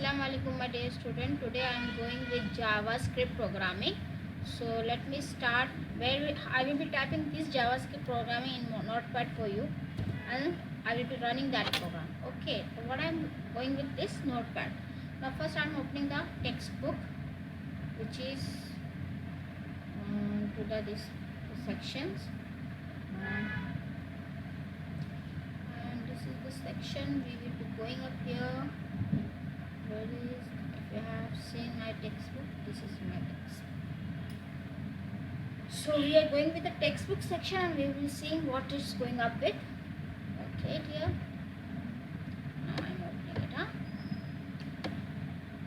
Assalamu alaikum my dear student. Today I am going with JavaScript programming. So let me start where I will be typing this JavaScript programming in Notepad for you, and I will be running that program. Okay, so what I am going with this Notepad. Now first I am opening the textbook, which is to the sections, and this is the section we will be going up here. Where is, if you have seen my textbook, this is my textbook. So we are going with the textbook section and we will be seeing what is going up with. Okay, dear. Now I am opening it up.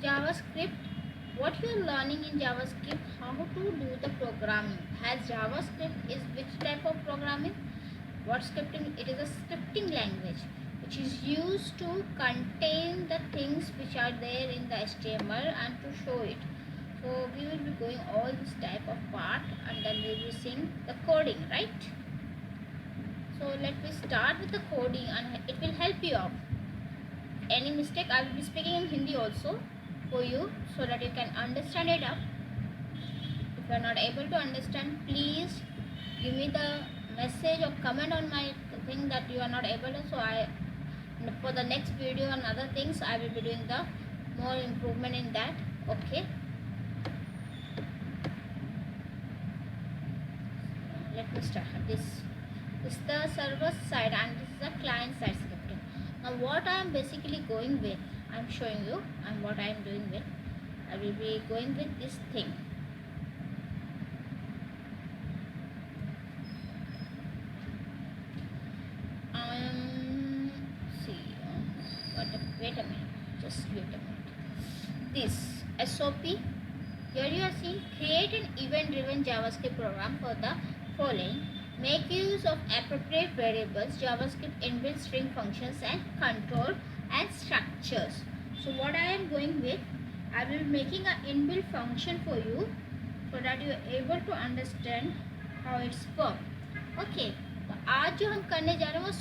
JavaScript. What you are learning in JavaScript, how to do the programming. As JavaScript is which type of programming? What scripting? It is a scripting language which is used to contain the things which are there in the HTML and to show it. So we will be going all this type of part and then we will be seeing the coding, right? So let me start with the coding and it will help you out. Any mistake, I will be speaking in Hindi also for you so that you can understand it up. If you are not able to understand, please give me the message or comment on my thing that you are not able to, so for the next video and other things I will be doing the more improvement in that. Okay, let me start. This is the server side and this is the client side scripting. Now what I am basically going with, I am showing you, and what I am doing with, I will be going with this thing. Wait a minute, just wait a minute. This SOP, here you are seeing create an event driven JavaScript program for the following. Make use of appropriate variables, JavaScript inbuilt string functions and control and structures. So what I am going with, I will be making an inbuilt function for you so that you are able to understand how it's work. Okay, तो आज जो हम करने जा रहे हैं वो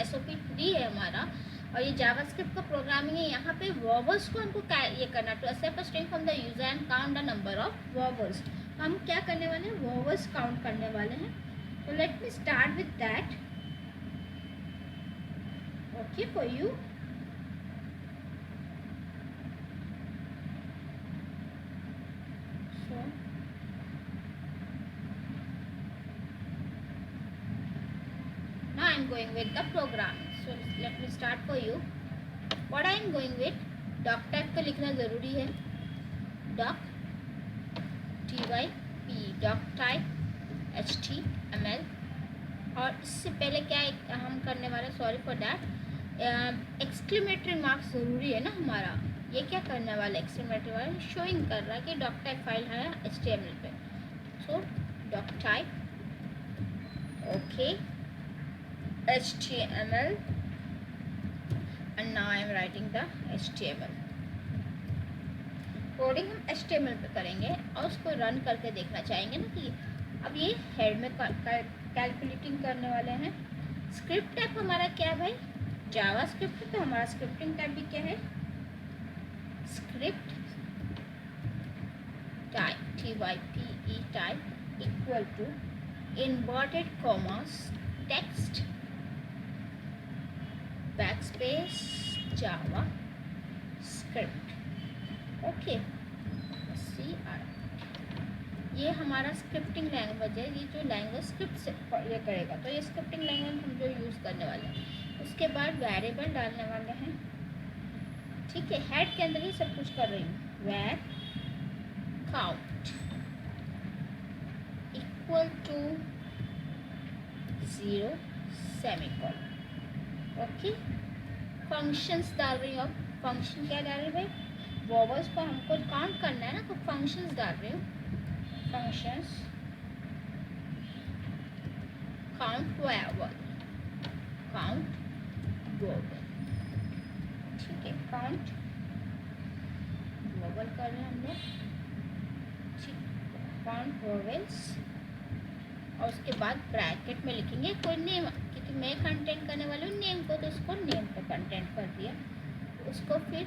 SOP 3 है हमारा, और ये जावास्क्रिप्ट का प्रोग्रामिंग है. यहाँ पे वर्बल्स को हमको ये करना, to accept a string from the user and count the number of verbals. तो हम क्या करने वाले हैं, वर्बल्स काउंट करने वाले हैं. तो let me start with that. Okay for you. So now I am going with the programming. So let me start for you. What I am going with, doc type का लिखना ज़रूरी है. doc doc type HTML. और इससे पहले क्या हम करने वाले, sorry for that, exclamatory mark ज़रूरी है ना हमारा. ये क्या करने वाला, एक्सक्लेमेटरी वाला शोइंग कर रहा है कि doc type फाइल है HTML पे. सो doc type okay HTML, and now I am writing the HTML. Coding हम HTML पे करेंगे और उसको रन करके देखना चाहेंगे ना कि अब ये हेड में कैलकुलेटिंग करने वाले हैं. स्क्रिप्ट टाइप हमारा क्या है भाई, जावास्क्रिप्ट. तो हमारा स्क्रिप्टिंग टाइप भी क्या है, script type TYPE type equal to inverted commas text backspace JavaScript. Okay, ये हमारा स्क्रिप्टिंग लैंग्वेज है. ये जो लैंग्वेज स्क्रिप्ट से ये करेगा, तो ये स्क्रिप्टिंग लैंग्वेज हम जो यूज़ करने वाले हैं. उसके बाद वेरिएबल डालने वाले हैं. ठीक है, हेड के अंदर ही सब कुछ कर रही हूँ. Var count equal to 0 semicolon. Okay, functions डाल रही हूँ. अब फंक्शन क्या डाल रही हूँ भाई, वर्बल्स को हमको काउंट करना है ना, तो फंक्शंस डाल रही हूँ. Functions count verbal, count verbal. ठीक है, काउंट वर्बल कर रहे हैं हम लोग. ठीक, काउंट वर्बल्स. और उसके बाद ब्रैकेट में लिखेंगे कोई नेम, क्योंकि मैं कंटेंट करने वाली हूँ नेम को, तो उसको नेम पे कंटेंट कर दिया. उसको फिर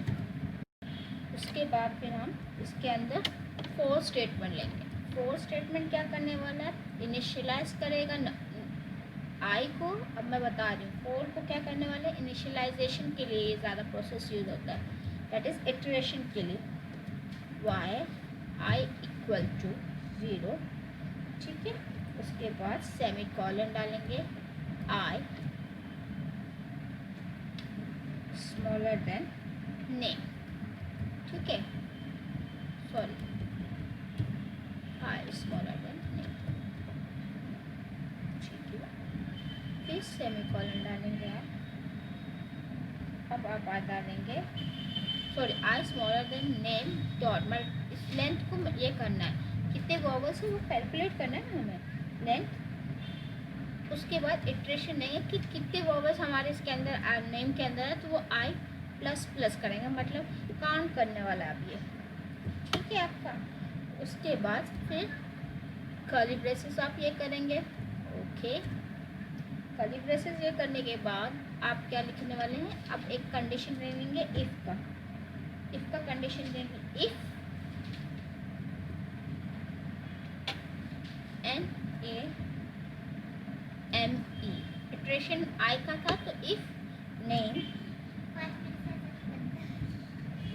उसके बाद फिर हम इसके अंदर फोर स्टेटमेंट लेंगे। फोर स्टेटमेंट क्या करने वाला है, इनिशियलाइज करेगा आई को। अब मैं बता रही हूँ फोर को क्या करने वाले, इनिशियलाइजेशन के लिए ये ज़्यादा प्रोसेस यूज होता है, दैट इज इटरेशन के लिए। वाई आई इक्वल टू 0, ठीक है। उसके बाद सेमी कॉलन डालेंगे, आई स्मॉलर देन नेम, ठीक है, sorry I smaller than name, ठीक है। फिर सेमी कॉलन डालेंगे आप। अब आप डालेंगे, sorry I smaller than name dot, मतलब इस लेंथ को ये करना है, कितने वॉवल्स है वो कैलकुलेट करना है ना हमें, लेंथ। उसके बाद इटरेशन नहीं है कि कितने वॉवल्स हमारे इसके अंदर नेम के अंदर है, तो वो आई प्लस प्लस करेंगे, मतलब काउंट करने वाला अब ये, ठीक है आपका। उसके बाद फिर कर्ली ब्रेसेस आप ये करेंगे, ओके। कर्ली ब्रेसेस ये करने के बाद आप क्या लिखने वाले हैं, अब एक कंडीशन ले लेंगे इफ का कंडीशन देंगे, इफ NAME, इटरेशन आई का था, तो if name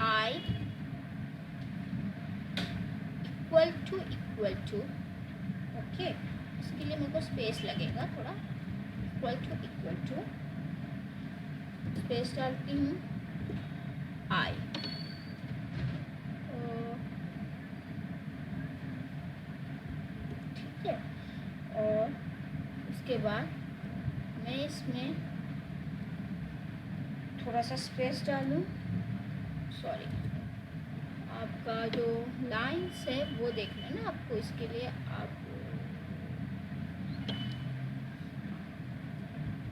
I equal to, okay, इसके लिए मेरे को स्पेस लगेगा थोड़ा, इक्वल टू स्पेस डालती हूँ आई, ठीक है। और उसके बाद मैं इसमें थोड़ा सा स्पेस डालूँ, सॉरी आपका जो लाइंस है वो देखना है ना आपको, इसके लिए आप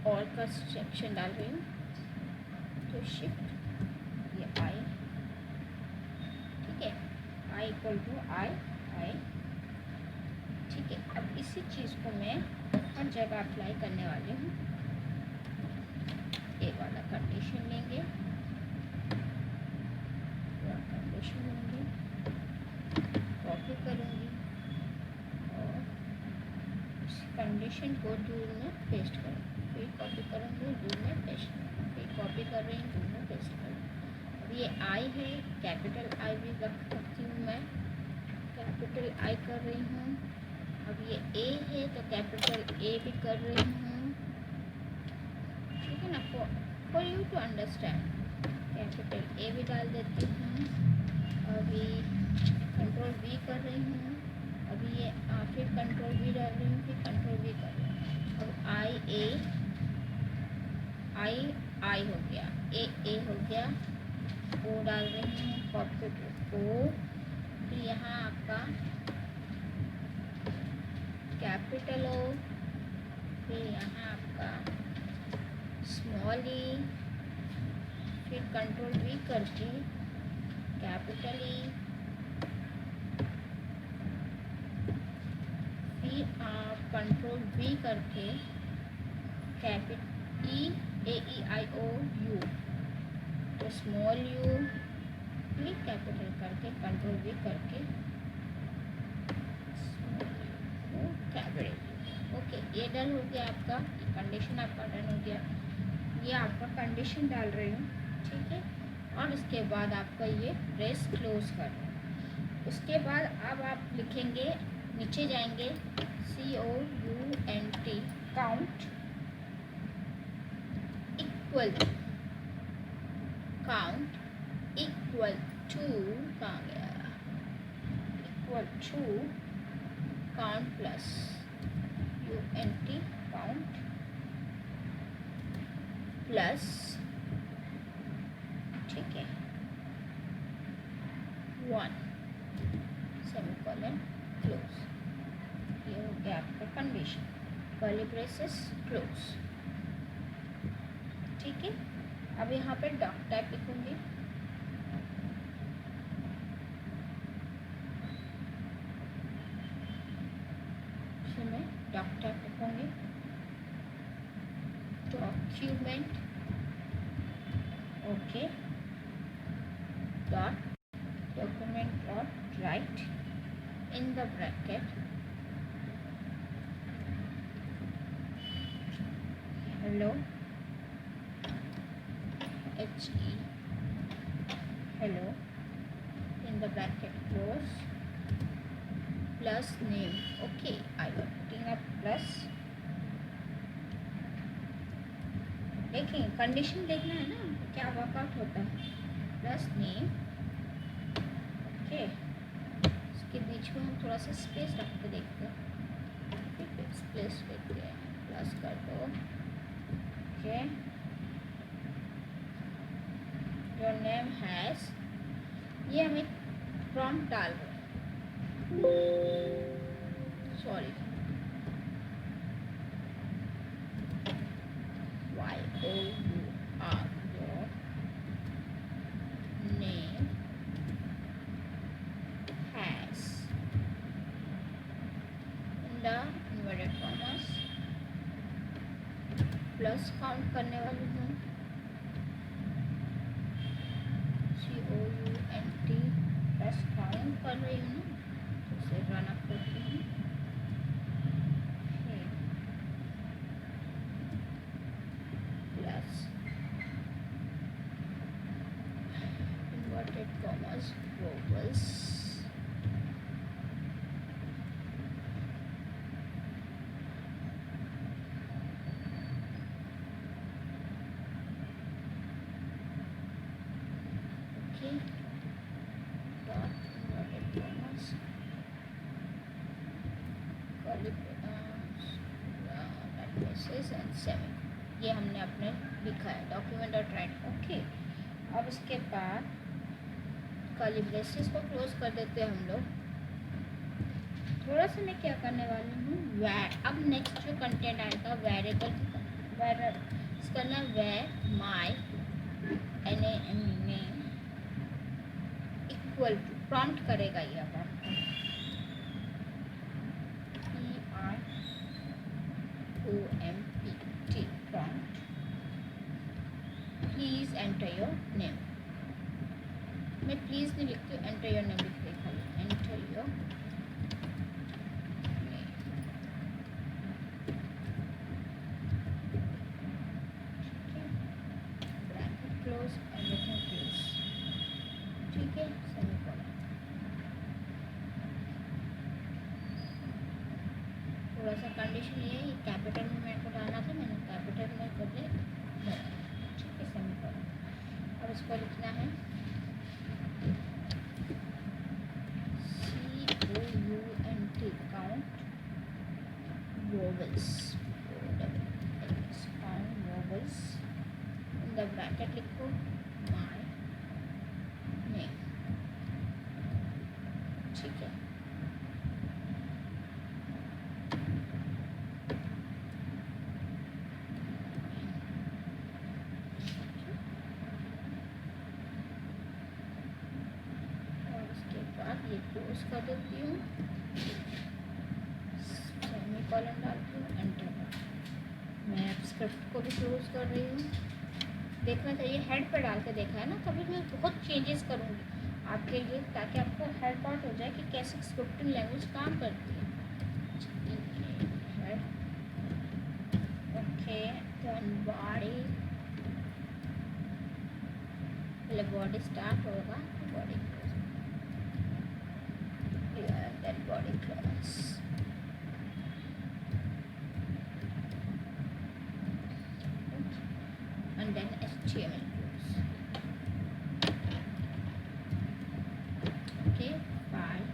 और का सेक्शन डाल रही हूँ, तो शिफ्ट ये आई, ठीक है, आई इक्वल टू आई, ठीक है। अब इसी चीज़ को मैं हर जगह अप्लाई करने वाली हूँ। ये वाला कंडीशन लेंगे, कॉपी करूँगी और इस कंडीशन को दूर में पेस्ट करूँगी, फिर कॉपी करूँगी, दूर में पेस्ट करूँगी, फिर कॉपी कर रही हूँ, दूर में पेस्ट करूँगी। अब ये आई है, कैपिटल आई भी रख सकती हूँ मैं, कैपिटल आई कर रही हूँ। अब ये ए है तो कैपिटल ए भी कर रही हूँ, ठीक है ना, for you to understand. Capital A भी डाल देती हूँ, अभी कंट्रोल वी कर रही हूँ, अभी ये फिर कंट्रोल वी डाल रही हूँ, फिर कंट्रोल वी कर रही हूँ। अब आई हो गया, ए हो गया, ओ डाल रही हूँ, कॉपी टू ओ, फिर यहाँ आपका कैपिटल ओ, फिर यहाँ आपका स्मॉल ई, फिर कंट्रोल वी करके कैपिटल ई, फिर आप कंट्रोल वी करके कैपिटल ई, AEIOU, तो स्मॉल यू, फिर कैपिटल करके कंट्रोल वी करके कैपिटल, ओके। ये डन हो गया आपका, कंडीशन आपका डन हो गया, ये आपका कंडीशन डाल रही हूँ, ठीक है। और उसके बाद आपका ये ब्रेस क्लोज कर रहे हैं। उसके बाद अब आप लिखेंगे, नीचे जाएंगे, COUNT, count equal to, count equal to, कहाँ गया, equal to count plus UNT, count plus, ठीक है, 1 सेमीकोलन क्लोज। ये हो गया आपका कंडीशन, कर्ली ब्रेसेस क्लोज, ठीक है। अब यहाँ पे डॉट टाइप लिखूंगी, मैं डॉट टाइप लिखूंगी, document, okay, dot dot write in the bracket hello he hello in the bracket close plus name. Okay, I am putting a plus. देखें condition देखना है ना क्या वर्कआउट होता है. Plus name. ओके, इसके बीच में हम थोड़ा सा स्पेस रख के देखते हैं. स्पेस देखते हैं, प्लस कर दो. ओके, योर नेम हैज़, ये हमें प्रॉम्प्ट डाल रहे हैं. Sorry, Y-O-U-R, your name has, in the inverted commas plus count करने वाली हूँ. COUNT प्लस काउंट कर रही हूँ ना, तो इसे रन अप करती हूँ. Inverted commas vowels. Okay. Dot inverted commas. Curly braces and semi. ये हमने अपने लिखा है डॉक्यूमेंट डॉट राइट. ओके, अब इसके बाद कर्ली ब्रेसेस को क्लोज कर देते हैं हम लोग. थोड़ा सा मैं क्या करने वाली हूँ, वैर. अब नेक्स्ट जो कंटेंट आएगा वेरिएबल, इसका नाम var my name equal to prompt करेगा ये. अब आपको PROMPT prompt. Please enter your name. मैं प्लीज़ नहीं लिखती हूँ, एंटर योर नेम लिखते खाली. Enter your name. Bracket close, everything close. ठीक है, सेमीकोलन. थोड़ा सा कंडीशन ये है, कैपिटल में मेरे को डालना था, मैंने कैपिटल में बदले. ठीक है, सेमीकोलन. अब इसको लिखना है count vowels. Count vowels. In the bracket लिखो my name. ठीक है. और उसके बाद ये क्लोज कर देती हूँ, सेमीकोलन डालती हूँ, एंटर. मैं स्क्रिप्ट को भी क्लोज कर रही हूँ. देखना चाहिए, हेड पे डाल के देखा है ना, कभी मैं बहुत चेंजेस करूँगी आपके लिए ताकि आपको हेल्प आउट हो जाए कि कैसे स्क्रिप्टिंग लैंग्वेज काम करती है. हेड. Okay, then body. पहले बॉडी स्टार्ट होगा, body close, then body close. And then HTML close. Okay, file,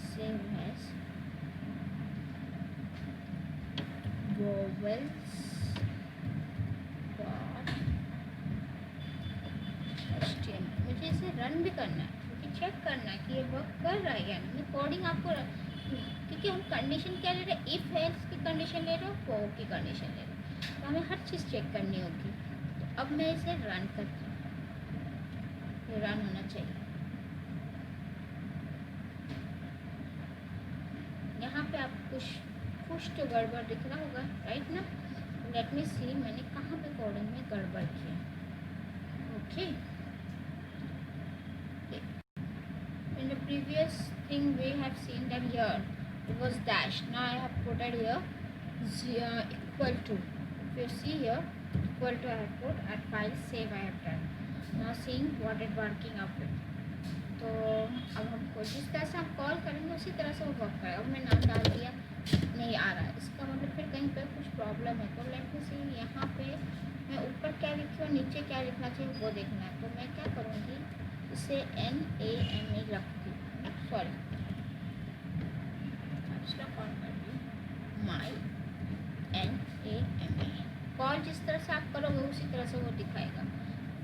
save as vowels dot HTML. मुझे इसे रन भी करना है क्योंकि चेक करना है कि ये वर्क कर रहा है या नहीं. कोडिंग आपको, क्योंकि हम कंडीशन क्या ले रहे हैं, इफ एल्स की कंडीशन ले रहे हो, फॉर की कंडीशन ले रहे हो, तो हमें हर चीज़ चेक करनी होगी. तो अब मैं इसे रन करती हूँ, ये रन होना चाहिए. यहाँ पे आप कुछ तो गड़बड़ दिख रहा होगा, राइट ना. लेट मी सी, मैंने कहाँ पे कोडिंग में गड़बड़ किया. Okay, previous thing we have seen that here it was dash. Now I have put it here equal to. If you see here equal to I have put at file save I have done. Now seeing what it working out with. तो अब हमको जिस तरह से हम call करेंगे उसी तरह से वो वर्क करेगा। अब मैं नाम डाल दिया, नहीं आ रहा है, इसका मतलब फिर कहीं पे कुछ प्रॉब्लम है। तो लेट मी सी यहाँ पे मैं ऊपर क्या लिखी और नीचे क्या लिखना चाहिए वो देखना है। तो मैं क्या करूँगी, इसे NAME रखती हूँ, सॉरी एक्स्ट्रा कॉल कर दी, माई NAME। कॉल जिस तरह से आप करोगे उसी तरह से वो दिखाएगा।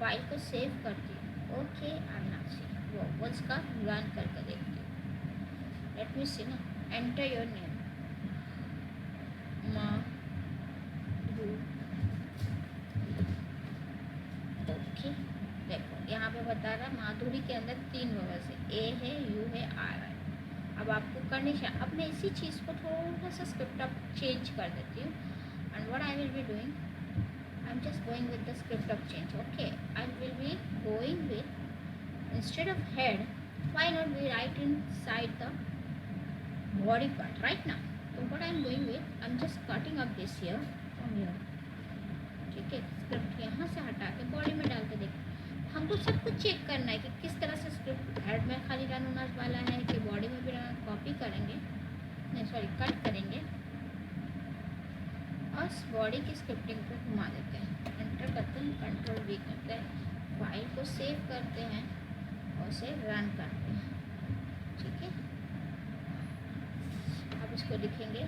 फाइल को सेव करती हूँ, ओके आना चाहिए वॉवल्स का रन करके देखती हूँ। लेट मी सी ना, एंटर योर नेम ओके। देखो यहाँ पे बता रहा है माधुरी के अंदर 3 वॉवल्स है, ए है, यू है, आर है। अब आपको कंडीशन, अब मैं इसी चीज़ को थोड़ा सा स्क्रिप्ट अब चेंज कर देती हूँ। And what I will be doing, I am just going with the script of change, okay. I will be going with instead of head, why not we write inside the body part right now? So what I am going with, I am just cutting up this here from here, ठीक है। Script यहाँ से हटा के body में डाल के देखें। हमको सब कुछ चेक करना है कि किस तरह से स्क्रिप्ट हेड में खाली रन होने वाला है कि बॉडी में भी रन। कॉपी करेंगे, नहीं सॉरी कट करेंगे और बॉडी की स्क्रिप्टिंग को घुमा देते हैं, एंटर करते हैं, कंट्रोल V करते हैं, फाइल को सेव करते हैं और उसे रन करते हैं, ठीक है। अब इसको लिखेंगे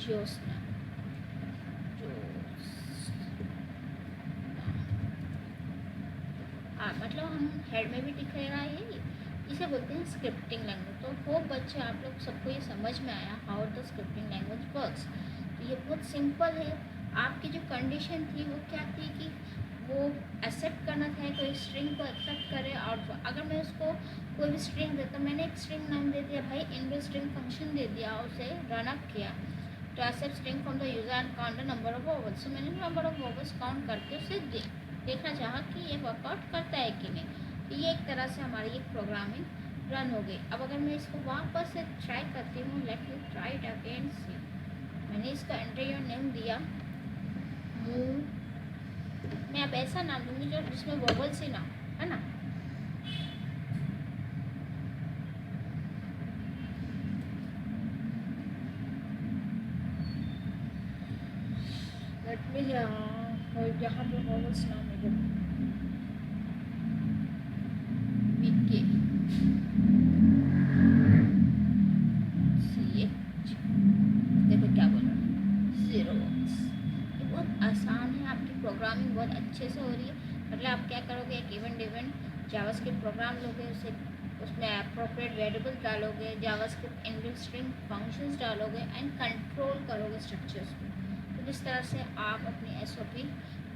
ज्योत्सना, मतलब हम हेड में भी दिख रहा है, इसे बोलते हैं स्क्रिप्टिंग लैंग्वेज। तो होप बच्चे आप लोग सबको ये समझ में आया how the scripting language works. तो ये बहुत सिंपल है। आपकी जो कंडीशन थी वो क्या थी कि वो एक्सेप्ट करना था, कोई स्ट्रिंग को एक्सेप्ट करे। और अगर मैं उसको कोई भी स्ट्रिंग देता, मैंने एक स्ट्रिंग नाम दे दिया भाई, इनबिल्ट स्ट्रिंग फंक्शन दे दिया, उसे रन अप किया तो accept string from the user and count the number of vowels. तो मैंने नंबर ऑफ वॉवल्स काउंट करके उसे देखना चाहा कि ये वर्कआउट करता है कि नहीं। तो ये एक तरह से हमारी एक प्रोग्रामिंग रन हो गई। अब अगर मैं इसको वापस से ट्राई करती हूँ, let you try it again see. मैंने इसका एंटर योर नेम दिया, मूव, मैं अब ऐसा नाम दूंगी जो जिसमें वॉवल्स ही ना हो, है ना। लेट मी यहाँ पे वॉवल्स ना मिले, बीके देखो क्या बोल रहा है, 0 वॉवल्स। ये बहुत आसान है, आपकी प्रोग्रामिंग बहुत अच्छे से हो रही है। मतलब आप क्या करोगे, एक इवेंट जावास्क्रिप्ट प्रोग्राम लोगे, उसमें अप्रोप्रिएट वेरिएबल डालोगे, जावास्क्रिप्ट इनबिल्ट स्ट्रिंग फंक्शंस डालोगे एंड कंट्रोल करोगे स्ट्रक्चर्स को। तो जिस तरह से आप अपनी SOP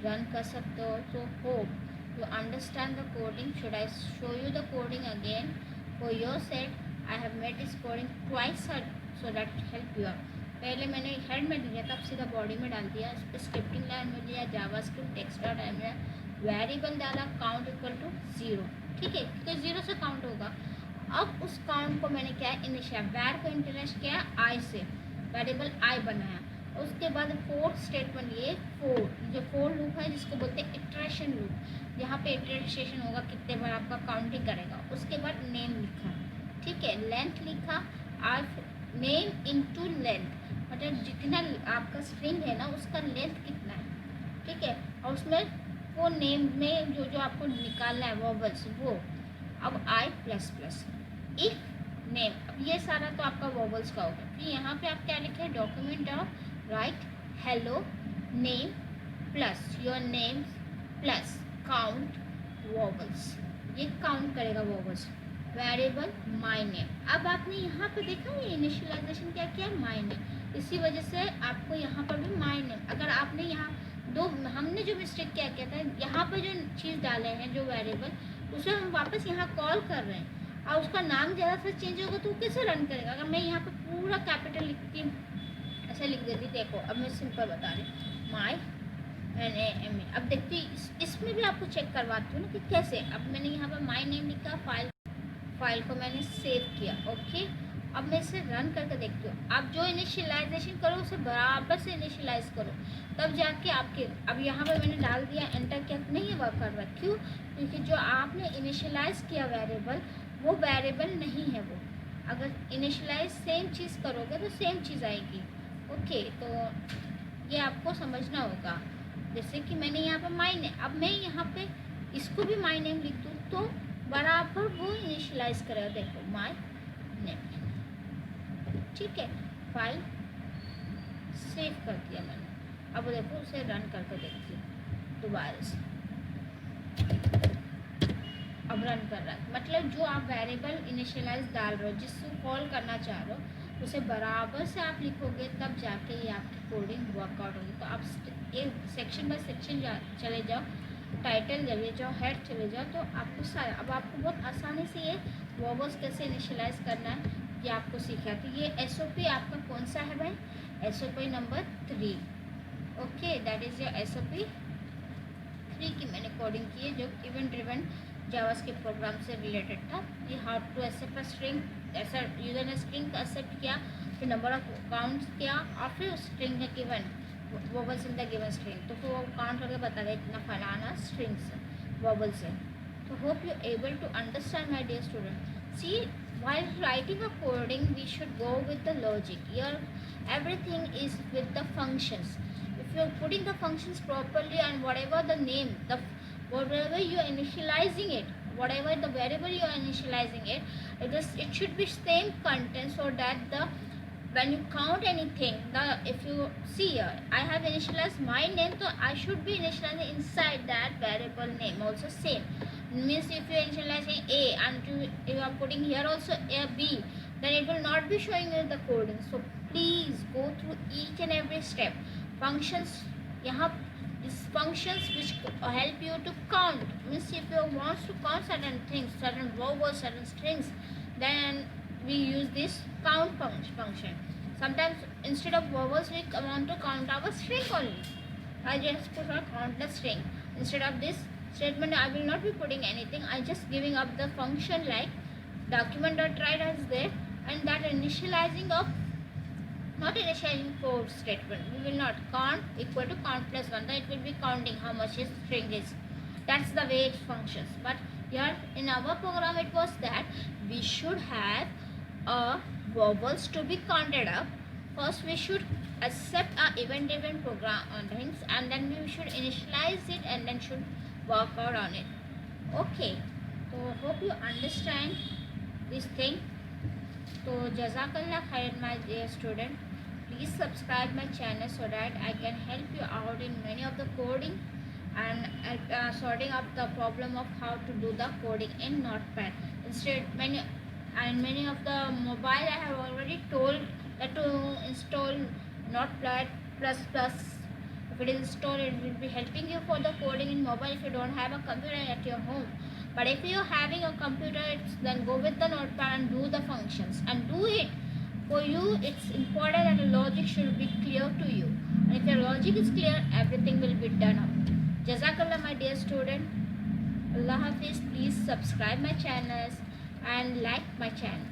रन कर सकते हो। तो hope you understand the coding. Should I show you the coding again for your set? I have made this coding twice so that help you. पहले मैंने हेड में दिया था, अब सीधा बॉडी में डाल दिया, इस पर स्क्रिप्टिंग लाइन में दिया, जावास्क्रिप्ट एक्स्ट्रा टाइम में वेरिएबल डाला, काउंट इक्वल टू 0, ठीक है, क्योंकि 0 से काउंट होगा। अब उस काउंट को मैंने क्या इनिशियल वैर को इंटरेस्ट किया आई से, वेरिएबल आई बनाया। उसके बाद फोर्थ स्टेटमेंट, ये जो फोर लूप है जिसको बोलते हैं इटरेशन लूप, यहाँ पे इटरेशन होगा, कितने बार आपका काउंटिंग करेगा। उसके बाद नेम लिखा, ठीक है, लेंथ लिखा, आज नेम इनटू लेंथ, मतलब जितना आपका स्ट्रिंग है ना उसका लेंथ कितना है, ठीक है। और उसमें वो नेम में जो आपको निकालना है वॉवल्स वो। अब आई प्लस प्लस इफ नेम, अब ये सारा तो आपका वॉवल्स का होगा। फिर यहाँ पे आप क्या लिखे, document of right hello name plus your name plus count vowels, ये काउंट करेगा वॉवल्स। वेरिएबल माई नेम, अब आपने यहाँ पे देखा ये इनिशियलाइजेशन क्या किया, माई नेम, इसी वजह से आपको यहाँ पर भी माई नेम। अगर आपने यहाँ हमने जो मिस्टेक क्या किया था, यहाँ पर जो चीज़ डाले हैं जो वेरिएबल, उसे हम वापस यहाँ कॉल कर रहे हैं और उसका नाम ज़रा सा चेंज होगा तो वो कैसे रन करेगा। अगर मैं यहाँ पर पूरा कैपिटल लिखती हूँ, ऐसे लिख देती, देखो अब मैं सिंपल बता रही हूँ, माई NAME। अब देखती इसमें भी आपको चेक करवाती हूँ ना कि कैसे। अब मैंने यहाँ पर माई नेम लिखा, फाइल को मैंने सेव किया। ओके, अब मैं इसे रन करके देखती हूँ। आप जो इनिशियलाइजेशन करो उसे बराबर से इनिशियलाइज करो, तब जाके आपके, अब यहाँ पर मैंने डाल दिया, एंटर किया, नहीं वर्क कर रहा। क्यों? क्योंकि जो आपने इनिशियलाइज किया वेरिएबल, वो वेरिएबल नहीं है वो। अगर इनिशियलाइज सेम चीज़ करोगे तो सेम चीज़ आएगी। ओके, तो ये आपको समझना होगा। जैसे कि मैंने यहाँ पर माई नेम, अब मैं यहाँ पे इसको भी माई नेम लिख दूँ तो बराबर वो इनिशियलाइज करेगा। देखो माई नेम, ठीक है। फाइल सेव कर दिया मैंने। अब देखो उसे रन करके देखती हूँ दोबारा से। अब रन कर रहा है, मतलब जो आप वेरिएबल इनिशियलाइज डाल रहे हो, जिसको कॉल करना चाह रहे हो, उसे बराबर से आप लिखोगे, तब जाके ये आपकी कोडिंग वर्कआउट होगी। तो आप एक सेक्शन बाय सेक्शन चले जाओ, टाइटल चले जाओ, हेड चले जाओ, तो आपको सारा, अब आपको बहुत आसानी से ये वर्बल्स कैसे इनिशियलाइज करना है ये आपको सीखा। तो ये SOP आपका कौन सा है भाई? SOP number 3। Okay, that is your SOP 3 की मैंने कोडिंग की है, जो इवेंट ड्रिवन जावास्क्रिप्ट प्रोग्राम से रिलेटेड था। ये how to accept a string, ऐसा यूजर ने स्ट्रिंग का एक्सेप्ट किया, फिर नंबर ऑफ काउंट्स किया, और फिर उस स्ट्रिंग ने given verbals in the given string, तो फिर वो काउंट करके बता दें इतना फलाना स्ट्रिंग्स वर्बल्स है। तो hope you able to understand my dear student. See, while writing a coding we should go with the logic. Here everything is with the functions. If you're putting the functions properly, and whatever the name, whatever you are initializing it, whatever the variable you are initializing it, it should be same content, so that the when you count anything, if you see here, I have initialized my name, so I should be initializing inside that variable name also same. Means if you are initializing A and you are putting here also a B, then it will not be showing you the coding. So please go through each and every step. Functions, यहाँ these functions which help you to count, means if you want to count certain things, certain verbs, certain strings, then we use this count function. Sometimes instead of verbs we want to count our string only. I just put a countless string. Instead of this statement I will not be putting anything, I just giving up the function like document.write as there, and that initializing of, not initializing for statement, we will not count equal to count plus 1, then it will be counting how much his string is. That's the way it functions. But here in our program it was that we should have verbals to be counted up. First we should accept our event-driven program things, and then we should initialize it, and then should work out on it. Okay, so hope you understand this thing. So jazakallah khair my dear student. Please subscribe my channel so that I can help you out in many of the coding, and sorting up the problem of how to do the coding in Notepad. Instead many of the mobile I have already told that to install Notepad++. If it is installed, it will be helping you for the coding in mobile if you don't have a computer at your home. But if you are having a computer, then go with the Notepad and do the functions, and do it. For you, it's important that the logic should be clear to you. And if your logic is clear, everything will be done up. Jazakallah my dear student. Allah Hafiz. Please subscribe my channels and like my channel.